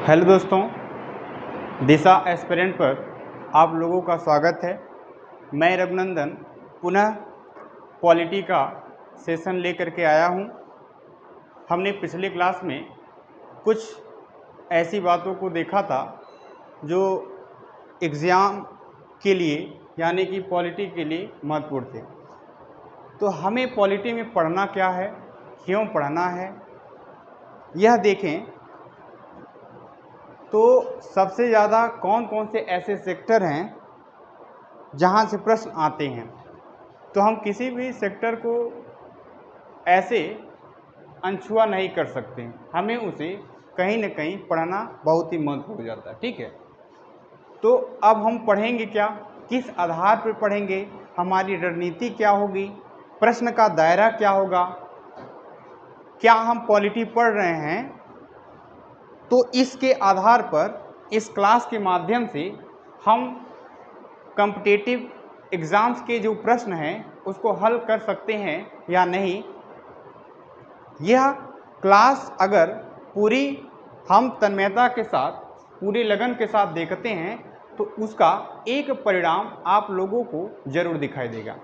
Hello दोस्तों, दिशा aspirant पर आप लोगों का स्वागत है। मैं रघुनंदन पुनः पॉलिटी का सेशन लेकर के आया हूं। हमने पिछले क्लास में कुछ ऐसी बातों को देखा था जो एग्ज़ाम के लिए यानी कि पॉलिटी के लिए महत्वपूर्ण थे। तो हमें पॉलिटी में पढ़ना क्या है, क्यों पढ़ना है, यह देखें तो सबसे ज़्यादा कौन कौन से ऐसे सेक्टर हैं जहाँ से प्रश्न आते हैं। तो हम किसी भी सेक्टर को ऐसे अनछुआ नहीं कर सकते, हमें उसे कहीं न कहीं पढ़ना बहुत ही महत्वपूर्ण हो जाता है। ठीक है, तो अब हम पढ़ेंगे क्या, किस आधार पर पढ़ेंगे, हमारी रणनीति क्या होगी, प्रश्न का दायरा क्या होगा, क्या हम पॉलिटी पढ़ रहे हैं, तो इसके आधार पर इस क्लास के माध्यम से हम कॉम्पिटिटिव एग्ज़ाम्स के जो प्रश्न हैं उसको हल कर सकते हैं या नहीं। यह क्लास अगर पूरी हम तन्मयता के साथ, पूरी लगन के साथ देखते हैं तो उसका एक परिणाम आप लोगों को ज़रूर दिखाई देगा।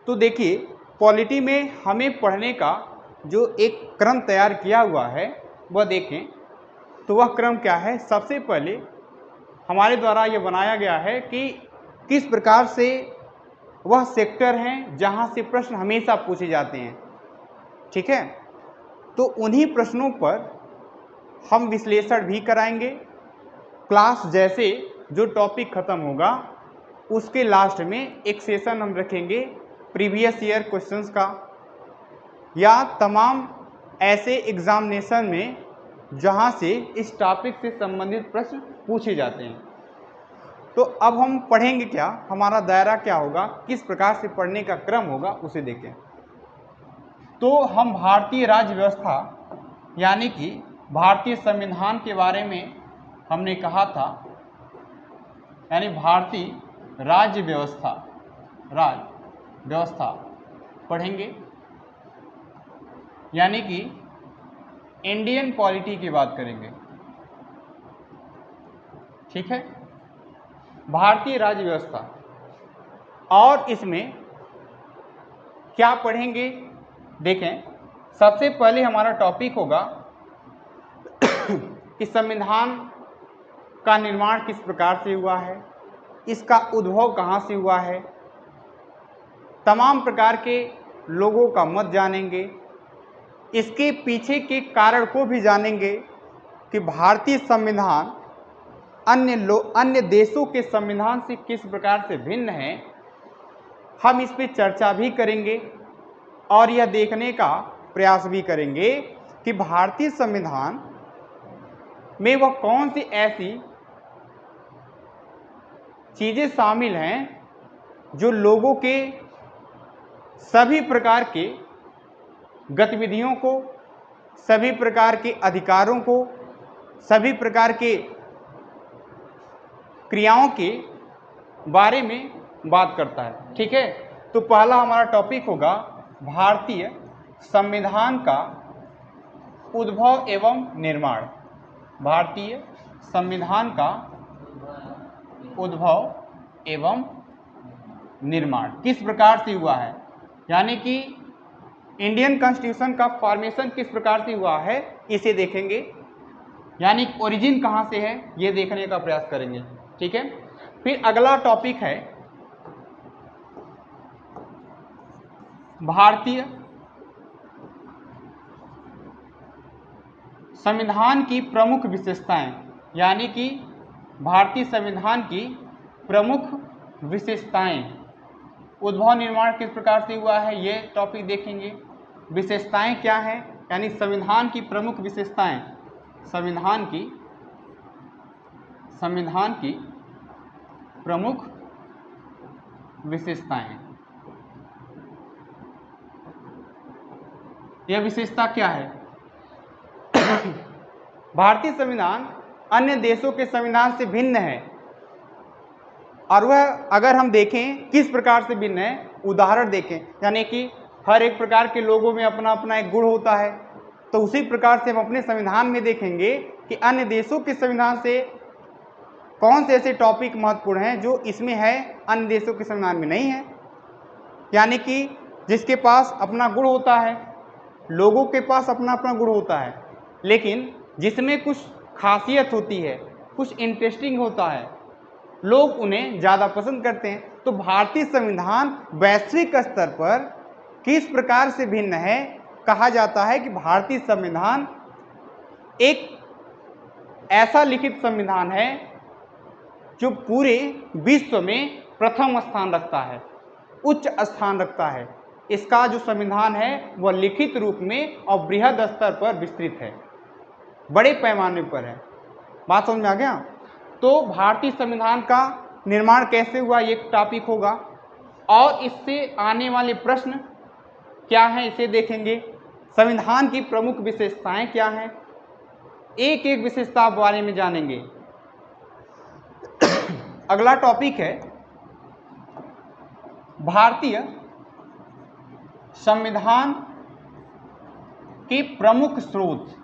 तो देखिए, पॉलिटी में हमें पढ़ने का जो एक क्रम तैयार किया हुआ है वह देखें तो वह क्रम क्या है। सबसे पहले हमारे द्वारा यह बनाया गया है कि किस प्रकार से वह सेक्टर हैं जहां से प्रश्न हमेशा पूछे जाते हैं। ठीक है, तो उन्हीं प्रश्नों पर हम विश्लेषण भी कराएंगे। क्लास जैसे जो टॉपिक ख़त्म होगा उसके लास्ट में एक सेशन हम रखेंगे प्रीवियस ईयर क्वेश्चंस का, या तमाम ऐसे एग्जामिनेशन में जहां से इस टॉपिक से संबंधित प्रश्न पूछे जाते हैं। तो अब हम पढ़ेंगे क्या, हमारा दायरा क्या होगा, किस प्रकार से पढ़ने का क्रम होगा, उसे देखें। तो हम भारतीय राज्य व्यवस्था यानी कि भारतीय संविधान के बारे में हमने कहा था, यानी भारतीय राज्य व्यवस्था पढ़ेंगे, यानी कि इंडियन पॉलिटी की बात करेंगे। ठीक है, भारतीय राज्य व्यवस्था, और इसमें क्या पढ़ेंगे देखें। सबसे पहले हमारा टॉपिक होगा कि संविधान का निर्माण किस प्रकार से हुआ है, इसका उद्भव कहाँ से हुआ है, तमाम प्रकार के लोगों का मत जानेंगे, इसके पीछे के कारण को भी जानेंगे कि भारतीय संविधान अन्य देशों के संविधान से किस प्रकार से भिन्न है। हम इस पर चर्चा भी करेंगे और यह देखने का प्रयास भी करेंगे कि भारतीय संविधान में वह कौन सी ऐसी चीज़ें शामिल हैं जो लोगों के सभी प्रकार के गतिविधियों को, सभी प्रकार के अधिकारों को, सभी प्रकार के क्रियाओं के बारे में बात करता है। ठीक है, तो पहला हमारा टॉपिक होगा भारतीय संविधान का उद्भव एवं निर्माण। भारतीय संविधान का उद्भव एवं निर्माण किस प्रकार से हुआ है, यानी कि इंडियन कॉन्स्टिट्यूशन का फॉर्मेशन किस प्रकार से हुआ है, इसे देखेंगे, यानी ओरिजिन कहाँ से है ये देखने का प्रयास करेंगे। ठीक है, फिर अगला टॉपिक है भारतीय संविधान की प्रमुख विशेषताएं, यानी कि भारतीय संविधान की प्रमुख विशेषताएं, उद्भव निर्माण किस प्रकार से हुआ है ये टॉपिक देखेंगे। विशेषताएं क्या हैं, यानी संविधान की प्रमुख विशेषताएं, संविधान की प्रमुख विशेषताएं, यह विशेषता क्या है। भारतीय संविधान अन्य देशों के संविधान से भिन्न है, और वह अगर हम देखें किस प्रकार से भिन्न है, उदाहरण देखें, यानी कि हर एक प्रकार के लोगों में अपना अपना एक गुण होता है, तो उसी प्रकार से हम अपने संविधान में देखेंगे कि अन्य देशों के संविधान से कौन से ऐसे टॉपिक महत्वपूर्ण हैं जो इसमें है, अन्य देशों के संविधान में नहीं है। यानी कि जिसके पास अपना गुण होता है, लोगों के पास अपना अपना गुण होता है, लेकिन जिसमें कुछ खासियत होती है, कुछ इंटरेस्टिंग होता है, लोग उन्हें ज़्यादा पसंद करते हैं। तो भारतीय संविधान वैश्विक स्तर पर किस प्रकार से भिन्न है? कहा जाता है कि भारतीय संविधान एक ऐसा लिखित संविधान है जो पूरे विश्व में प्रथम स्थान रखता है, उच्च स्थान रखता है। इसका जो संविधान है वह लिखित रूप में और बृहद स्तर पर विस्तृत है, बड़े पैमाने पर है। बात समझ में आ गया? तो भारतीय संविधान का निर्माण कैसे हुआ ये एक टॉपिक होगा, और इससे आने वाले प्रश्न क्या हैं इसे देखेंगे। संविधान की प्रमुख विशेषताएं क्या हैं, एक एक विशेषता के बारे में जानेंगे। अगला टॉपिक है भारतीय संविधान के प्रमुख स्रोत।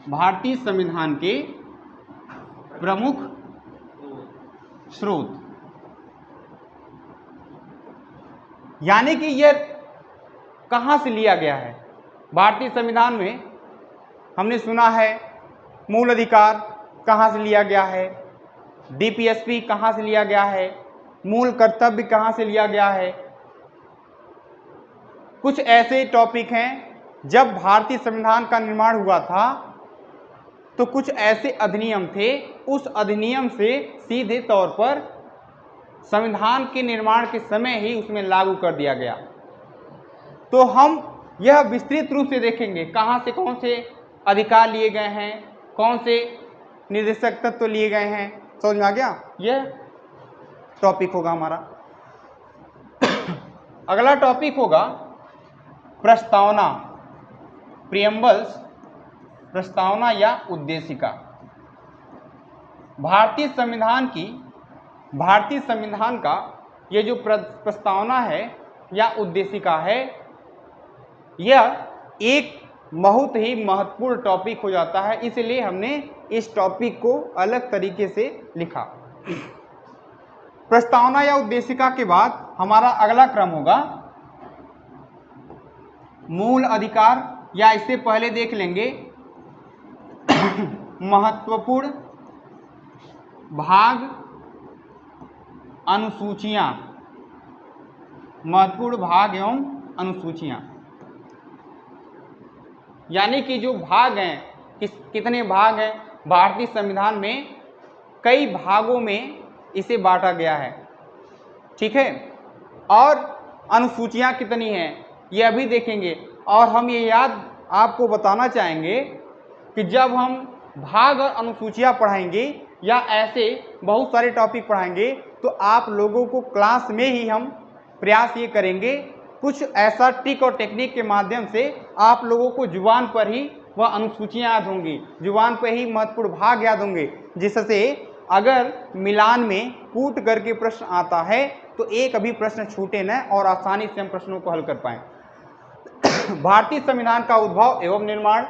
भारतीय संविधान के प्रमुख स्रोत, यानी कि यह कहां से लिया गया है। भारतीय संविधान में हमने सुना है मूल अधिकार कहां से लिया गया है, डीपीएसपी कहां से लिया गया है, मूल कर्तव्य कहां से लिया गया है। कुछ ऐसे टॉपिक हैं, जब भारतीय संविधान का निर्माण हुआ था तो कुछ ऐसे अधिनियम थे, उस अधिनियम से सीधे तौर पर संविधान के निर्माण के समय ही उसमें लागू कर दिया गया। तो हम यह विस्तृत रूप से देखेंगे कहां से कौन से अधिकार लिए गए हैं, कौन से निर्देशक तत्व लिए गए हैं। समझ में आ गया? यह टॉपिक होगा हमारा। अगला टॉपिक होगा प्रस्तावना, प्रियम्बल्स, प्रस्तावना या उद्देशिका। भारतीय संविधान का ये जो प्रस्तावना है या उद्देशिका है, यह एक बहुत ही महत्वपूर्ण टॉपिक हो जाता है, इसलिए हमने इस टॉपिक को अलग तरीके से लिखा। प्रस्तावना या उद्देशिका के बाद हमारा अगला क्रम होगा मूल अधिकार, या इससे पहले देख लेंगे महत्वपूर्ण भाग अनुसूचियां, महत्वपूर्ण भाग एवं अनुसूचियां। यानी कि जो भाग हैं, कितने भाग हैं भारतीय संविधान में, कई भागों में इसे बांटा गया है, ठीक है। और अनुसूचियां कितनी हैं यह भी देखेंगे। और हम ये याद आपको बताना चाहेंगे कि जब हम भाग और अनुसूचियां पढ़ाएंगे या ऐसे बहुत सारे टॉपिक पढ़ाएंगे, तो आप लोगों को क्लास में ही हम प्रयास ये करेंगे कुछ ऐसा ट्रिक और टेक्निक के माध्यम से आप लोगों को जुबान पर ही वह अनुसूचियां याद होंगी, जुबान पर ही महत्वपूर्ण भाग याद होंगे, जिससे अगर मिलान में कूट करके प्रश्न आता है तो एक भी प्रश्न छूटे न और आसानी से हम प्रश्नों को हल कर पाएं। भारतीय संविधान का उद्भव एवं निर्माण,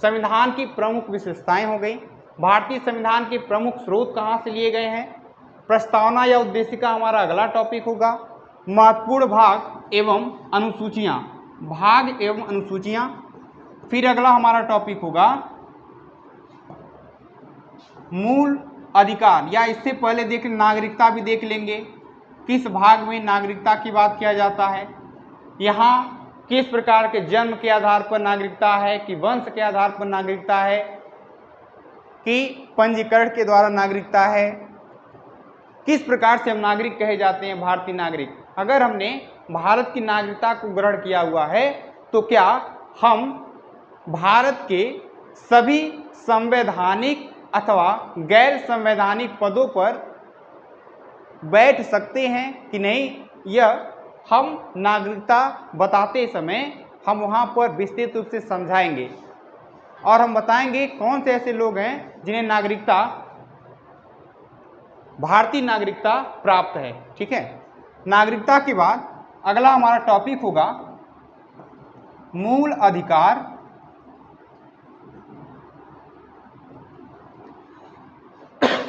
संविधान की प्रमुख विशेषताएं हो गई, भारतीय संविधान के प्रमुख स्रोत कहाँ से लिए गए हैं, प्रस्तावना या उद्देशिका हमारा अगला टॉपिक होगा, महत्वपूर्ण भाग एवं अनुसूचियां, भाग एवं अनुसूचियां। फिर अगला हमारा टॉपिक होगा मूल अधिकार, या इससे पहले देख नागरिकता भी देख लेंगे, किस भाग में नागरिकता की बात किया जाता है, यहाँ किस प्रकार के जन्म के आधार पर नागरिकता है, कि वंश के आधार पर नागरिकता है, कि पंजीकरण के द्वारा नागरिकता है, किस प्रकार से हम नागरिक कहे जाते हैं, भारतीय नागरिक। अगर हमने भारत की नागरिकता को ग्रहण किया हुआ है तो क्या हम भारत के सभी संवैधानिक अथवा गैर संवैधानिक पदों पर बैठ सकते हैं कि नहीं, यह हम नागरिकता बताते समय हम वहाँ पर विस्तृत रूप से समझाएंगे। और हम बताएंगे कौन से ऐसे लोग हैं जिन्हें नागरिकता, भारतीय नागरिकता प्राप्त है, ठीक है। नागरिकता के बाद अगला हमारा टॉपिक होगा मूल अधिकार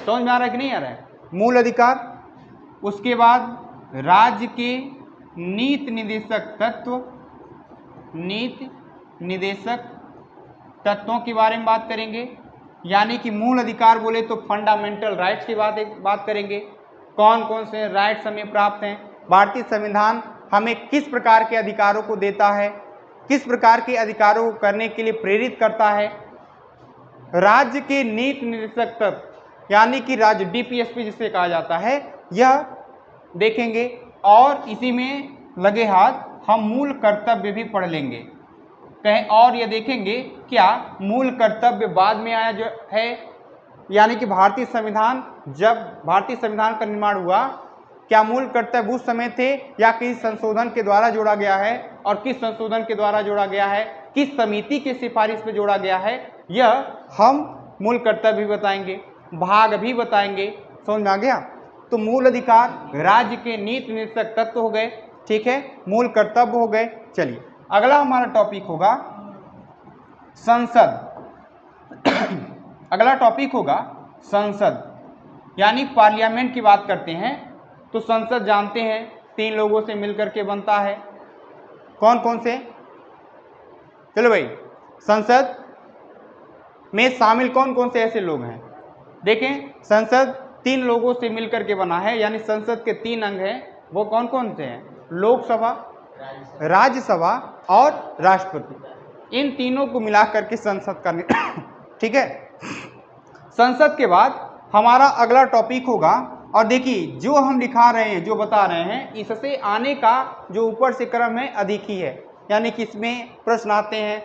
समझ में आ रहा है कि नहीं आ रहा है? मूल अधिकार, उसके बाद राज्य के नीति निर्देशक तत्व, नीति निर्देशक तत्वों के बारे में बात करेंगे। यानी कि मूल अधिकार बोले तो फंडामेंटल राइट्स की बात करेंगे। कौन कौन से राइट्स हमें प्राप्त हैं, भारतीय संविधान हमें किस प्रकार के अधिकारों को देता है, किस प्रकार के अधिकारों को करने के लिए प्रेरित करता है। राज्य के नीति निर्देशक तत्व यानी कि राज्य डीपीएसपी जिसे कहा जाता है, यह देखेंगे। और इसी में लगे हाथ हम मूल कर्तव्य भी पढ़ लेंगे कहें, और यह देखेंगे क्या मूल कर्तव्य बाद में आया जो है, यानी कि भारतीय संविधान, जब भारतीय संविधान का निर्माण हुआ, क्या मूल कर्तव्य उस समय थे या किस संशोधन के द्वारा जोड़ा गया है, और किस संशोधन के द्वारा जोड़ा गया है, किस समिति की सिफारिश पे जोड़ा गया है, यह हम मूल कर्तव्य भी बताएंगे, भाग भी बताएंगे। समझ में आ गया? तो मूल अधिकार, राज्य के नीति निर्देशक तत्व हो गए, ठीक है, मूल कर्तव्य हो गए। चलिए अगला हमारा टॉपिक होगा संसद। अगला टॉपिक होगा संसद, यानी पार्लियामेंट की बात करते हैं। तो संसद जानते हैं 3 लोगों से मिलकर के बनता है। कौन कौन से? चलो भाई, संसद में शामिल कौन कौन से ऐसे लोग हैं? देखें, संसद 3 लोगों से मिलकर के बना है, यानी संसद के 3 अंग हैं। वो कौन कौन से हैं? लोकसभा, राज्यसभा और राष्ट्रपति। इन तीनों को मिलाकर के संसद का ठीक है। संसद के बाद हमारा अगला टॉपिक होगा, और देखिए जो हम दिखा रहे हैं, जो बता रहे हैं, इससे आने का जो ऊपर से क्रम है अधिक ही है, यानी कि इसमें प्रश्न आते हैं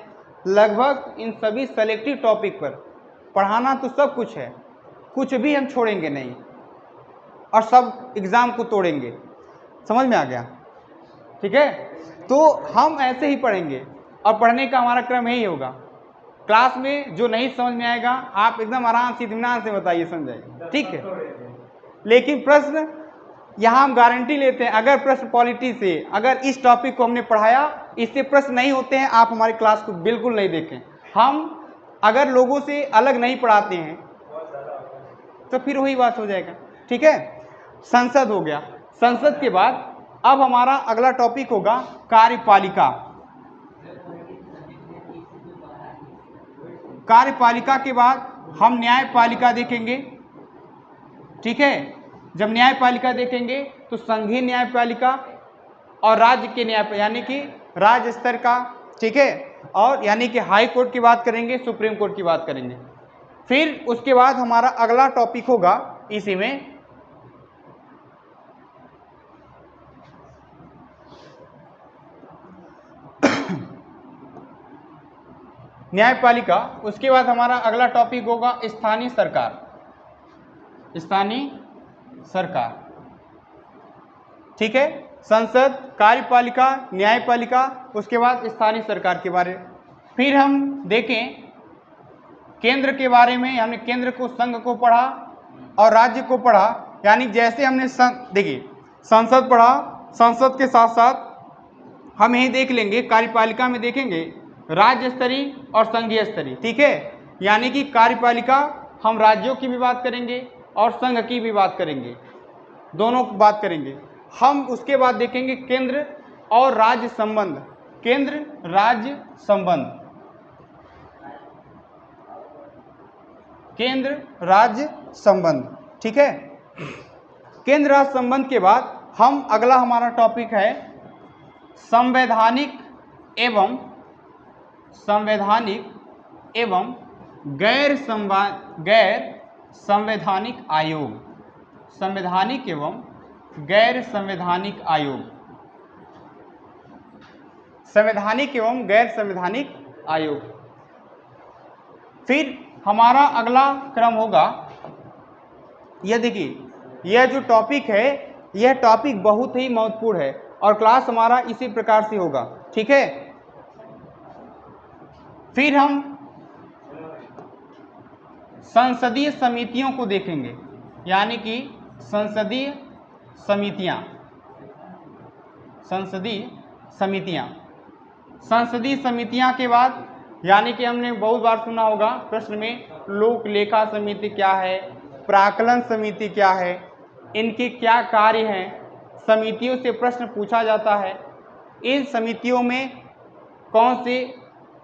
लगभग इन सभी सेलेक्टिव टॉपिक पर। पढ़ाना तो सब कुछ है, कुछ भी हम छोड़ेंगे नहीं, और सब एग्जाम को तोड़ेंगे। समझ में आ गया? ठीक है, तो हम ऐसे ही पढ़ेंगे, और पढ़ने का हमारा क्रम यही होगा। क्लास में जो नहीं समझ में आएगा आप एकदम आराम से इत्मीनान से बताइए, समझाइए, ठीक है। लेकिन प्रश्न यहाँ हम गारंटी लेते हैं, अगर प्रश्न पॉलिटी से, अगर इस टॉपिक को हमने पढ़ाया, इससे प्रश्न नहीं होते हैं, आप हमारी क्लास को बिल्कुल नहीं देखें। हम अगर लोगों से अलग नहीं पढ़ाते हैं तो फिर वही बात हो जाएगा, ठीक है। संसद हो गया। संसद के बाद अब हमारा अगला टॉपिक होगा कार्यपालिका। कार्यपालिका के बाद हम न्यायपालिका देखेंगे, ठीक है। जब न्यायपालिका देखेंगे तो संघीय न्यायपालिका और राज्य के न्याय, यानी कि राज्य स्तर का, ठीक है, और यानी कि हाई कोर्ट की बात करेंगे, सुप्रीम कोर्ट की बात करेंगे। फिर उसके बाद हमारा अगला टॉपिक होगा इसी में न्यायपालिका। उसके बाद हमारा अगला टॉपिक होगा स्थानीय सरकार। स्थानीय सरकार, ठीक है। संसद, कार्यपालिका, न्यायपालिका, उसके बाद स्थानीय सरकार के बारे में। फिर हम देखें केंद्र के बारे में, हमने केंद्र को, संघ को पढ़ा और राज्य को पढ़ा। यानी जैसे हमने देखिए संसद पढ़ा, संसद के साथ साथ हम यही देख लेंगे, कार्यपालिका में देखेंगे राज्य स्तरीय और संघीय स्तरीय, ठीक है। यानी कि कार्यपालिका हम राज्यों की भी बात करेंगे और संघ की भी बात करेंगे, दोनों की बात करेंगे हम। उसके बाद देखेंगे केंद्र और राज्य संबंध, केंद्र राज्य संबंध, केंद्र राज्य संबंध, ठीक है। केंद्र राज्य संबंध के बाद हम अगला हमारा टॉपिक है संवैधानिक एवं गैर संवैधानिक आयोग। संवैधानिक एवं गैर संवैधानिक आयोग, संवैधानिक एवं गैर संवैधानिक आयोग। फिर हमारा अगला क्रम होगा, यह देखिए यह जो टॉपिक है, यह टॉपिक बहुत ही महत्वपूर्ण है और क्लास हमारा इसी प्रकार से होगा, ठीक है। फिर हम संसदीय समितियों को देखेंगे, यानी कि संसदीय समितियां, संसदीय समितियां। संसदीय समितियां के बाद यानी कि हमने बहुत बार सुना होगा प्रश्न में लोक लेखा समिति क्या है, प्राक्कलन समिति क्या है, इनके क्या कार्य हैं, समितियों से प्रश्न पूछा जाता है, इन समितियों में कौन से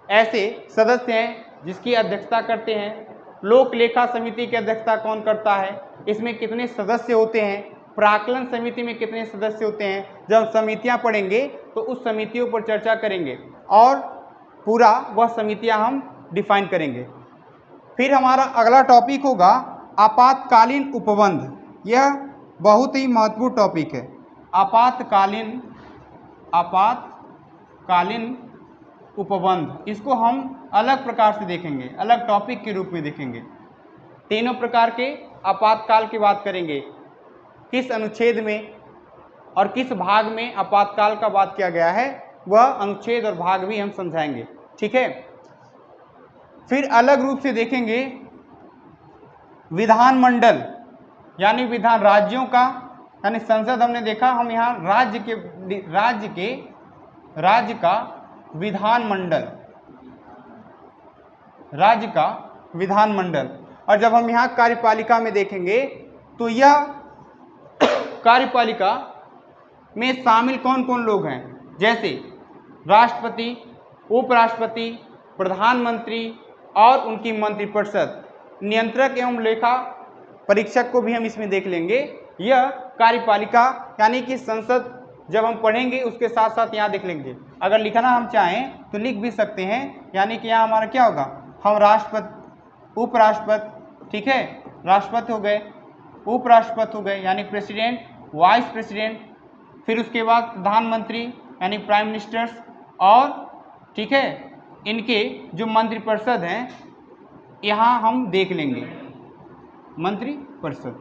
ऐसे सदस्य हैं जिसकी अध्यक्षता करते हैं, लोक लेखा समिति की अध्यक्षता कौन करता है, इसमें कितने सदस्य होते हैं, प्राक्कलन समिति में कितने सदस्य होते हैं। जब समितियां पढ़ेंगे तो उस समितियों पर चर्चा करेंगे और पूरा वह समितियां हम डिफाइन करेंगे। फिर हमारा अगला टॉपिक होगा आपातकालीन उपबंध। यह बहुत ही महत्वपूर्ण टॉपिक है। आपातकालीन उपबंध, इसको हम अलग प्रकार से देखेंगे, अलग टॉपिक के रूप में देखेंगे। तीनों प्रकार के आपातकाल की बात करेंगे, किस अनुच्छेद में और किस भाग में आपातकाल का बात किया गया है, वह अनुच्छेद और भाग भी हम समझाएंगे, ठीक है। फिर अलग रूप से देखेंगे विधानमंडल, यानी विधान राज्यों का, यानी संसद हमने देखा, हम यहाँ राज्य का विधानमंडल, राज्य का विधानमंडल। और जब हम यहाँ कार्यपालिका में देखेंगे तो यह कार्यपालिका में शामिल कौन कौन लोग हैं, जैसे राष्ट्रपति, उपराष्ट्रपति, प्रधानमंत्री और उनकी मंत्रिपरिषद, नियंत्रक एवं लेखा परीक्षक को भी हम इसमें देख लेंगे। यह कार्यपालिका यानी कि संसद जब हम पढ़ेंगे उसके साथ साथ यहाँ देख लेंगे। अगर लिखना हम चाहें तो लिख भी सकते हैं, यानी कि यहाँ हमारा क्या होगा, हम राष्ट्रपति, उपराष्ट्रपति, ठीक है, राष्ट्रपति हो गए, उपराष्ट्रपति हो गए यानी प्रेसिडेंट, वाइस प्रेसिडेंट, फिर उसके बाद प्रधानमंत्री यानी प्राइम मिनिस्टर्स, और ठीक है इनके जो मंत्रिपरिषद हैं यहाँ हम देख लेंगे, मंत्रिपरिषद।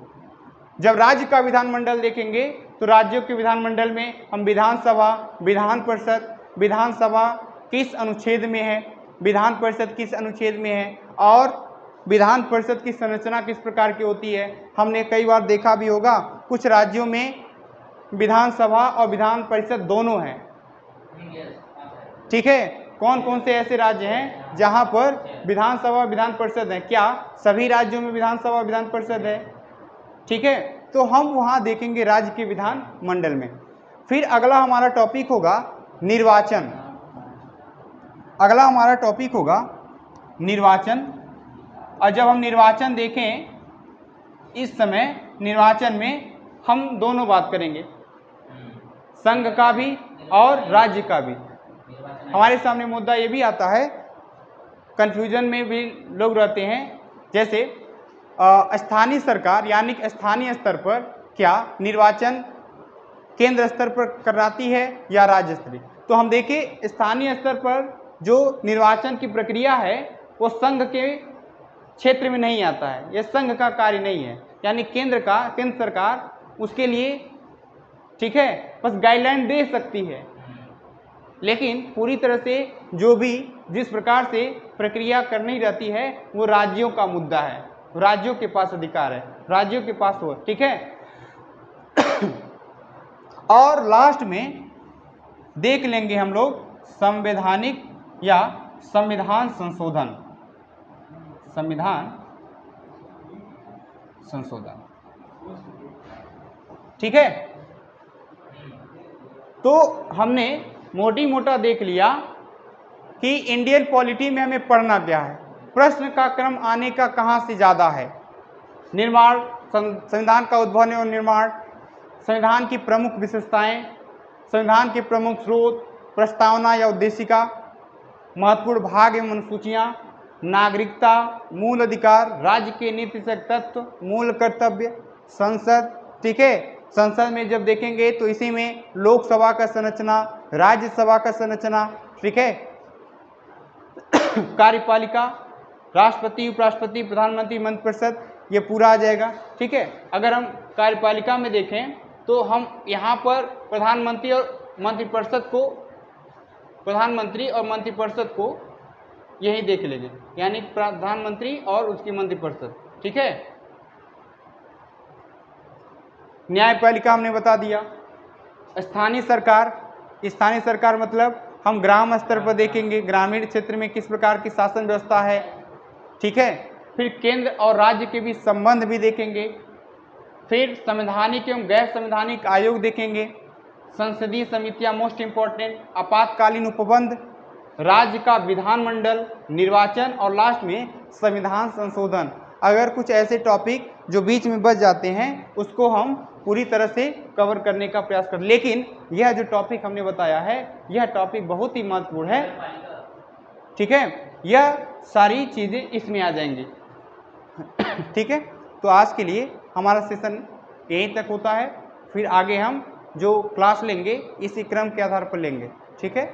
जब राज्य का विधानमंडल देखेंगे तो राज्यों के विधानमंडल में हम विधानसभा, विधान परिषद, विधानसभा किस अनुच्छेद में है, विधान परिषद किस अनुच्छेद में है, और विधान परिषद की संरचना किस प्रकार की होती है। हमने कई बार देखा भी होगा कुछ राज्यों में विधानसभा और विधान परिषद दोनों हैं, ठीक है। कौन कौन से ऐसे राज्य हैं जहां पर विधानसभा विधान परिषद है, क्या सभी राज्यों में विधानसभा विधान परिषद है, ठीक है। तो हम वहां देखेंगे राज्य के विधान मंडल में। फिर अगला हमारा टॉपिक होगा निर्वाचन। अगला हमारा टॉपिक होगा निर्वाचन। और जब हम निर्वाचन देखें, इस समय निर्वाचन में हम दोनों बात करेंगे, संघ का भी और राज्य का भी। हमारे सामने मुद्दा ये भी आता है, कंफ्यूजन में भी लोग रहते हैं, जैसे स्थानीय सरकार यानी स्थानीय स्तर पर क्या निर्वाचन केंद्र स्तर पर कराती है या राज्य स्तरीय। तो हम देखें स्थानीय स्तर पर जो निर्वाचन की प्रक्रिया है वो संघ के क्षेत्र में नहीं आता है, यह संघ का कार्य नहीं है, यानी केंद्र सरकार उसके लिए, ठीक है, बस गाइडलाइन दे सकती है, लेकिन पूरी तरह से जो भी जिस प्रकार से प्रक्रिया करनी रहती है वो राज्यों का मुद्दा है, राज्यों के पास अधिकार है, राज्यों के पास हो, ठीक है। और लास्ट में देख लेंगे हम लोग संवैधानिक या संविधान संशोधन, संविधान संशोधन, ठीक है। तो हमने मोटी मोटा देख लिया कि इंडियन पॉलिटी में हमें पढ़ना क्या है, प्रश्न का क्रम आने का कहाँ से ज़्यादा है, निर्माण, संविधान का उद्भव और निर्माण, संविधान की प्रमुख विशेषताएं, संविधान के प्रमुख स्रोत, प्रस्तावना या उद्देशिका, महत्वपूर्ण भाग एवं अनुसूचियाँ, नागरिकता, मूल अधिकार, राज्य के नीतिगत तत्व, मूल कर्तव्य, संसद, ठीक है। संसद में जब देखेंगे तो इसी में लोकसभा का संरचना, राज्यसभा का संरचना, ठीक है, कार्यपालिका, राष्ट्रपति, उपराष्ट्रपति, प्रधानमंत्री, मंत्रिपरिषद, ये पूरा आ जाएगा, ठीक है। अगर हम कार्यपालिका में देखें तो हम यहाँ पर प्रधानमंत्री और मंत्रिपरिषद को, प्रधानमंत्री और मंत्रिपरिषद को यही देख लेंगे, यानी प्रधानमंत्री और उसकी मंत्रिपरिषद, ठीक है। न्यायपालिका हमने बता दिया। स्थानीय सरकार, स्थानीय सरकार मतलब हम ग्राम स्तर पर देखेंगे, ग्रामीण क्षेत्र में किस प्रकार की शासन व्यवस्था है, ठीक है। फिर केंद्र और राज्य के बीच संबंध भी देखेंगे, फिर संवैधानिक एवं गैर संवैधानिक आयोग देखेंगे, संसदीय समितियां मोस्ट इम्पोर्टेंट, आपातकालीन उपबंध, राज्य का विधानमंडल, निर्वाचन और लास्ट में संविधान संशोधन। अगर कुछ ऐसे टॉपिक जो बीच में बच जाते हैं उसको हम पूरी तरह से कवर करने का प्रयास करें, लेकिन यह जो टॉपिक हमने बताया है यह टॉपिक बहुत ही महत्वपूर्ण है, ठीक है, यह सारी चीज़ें इसमें आ जाएंगी। ठीक है, तो आज के लिए हमारा सेशन यहीं तक होता है, फिर आगे हम जो क्लास लेंगे इसी क्रम के आधार पर लेंगे। ठीक है,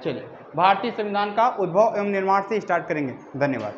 चलिए भारतीय संविधान का उद्भव एवं निर्माण से स्टार्ट करेंगे। धन्यवाद।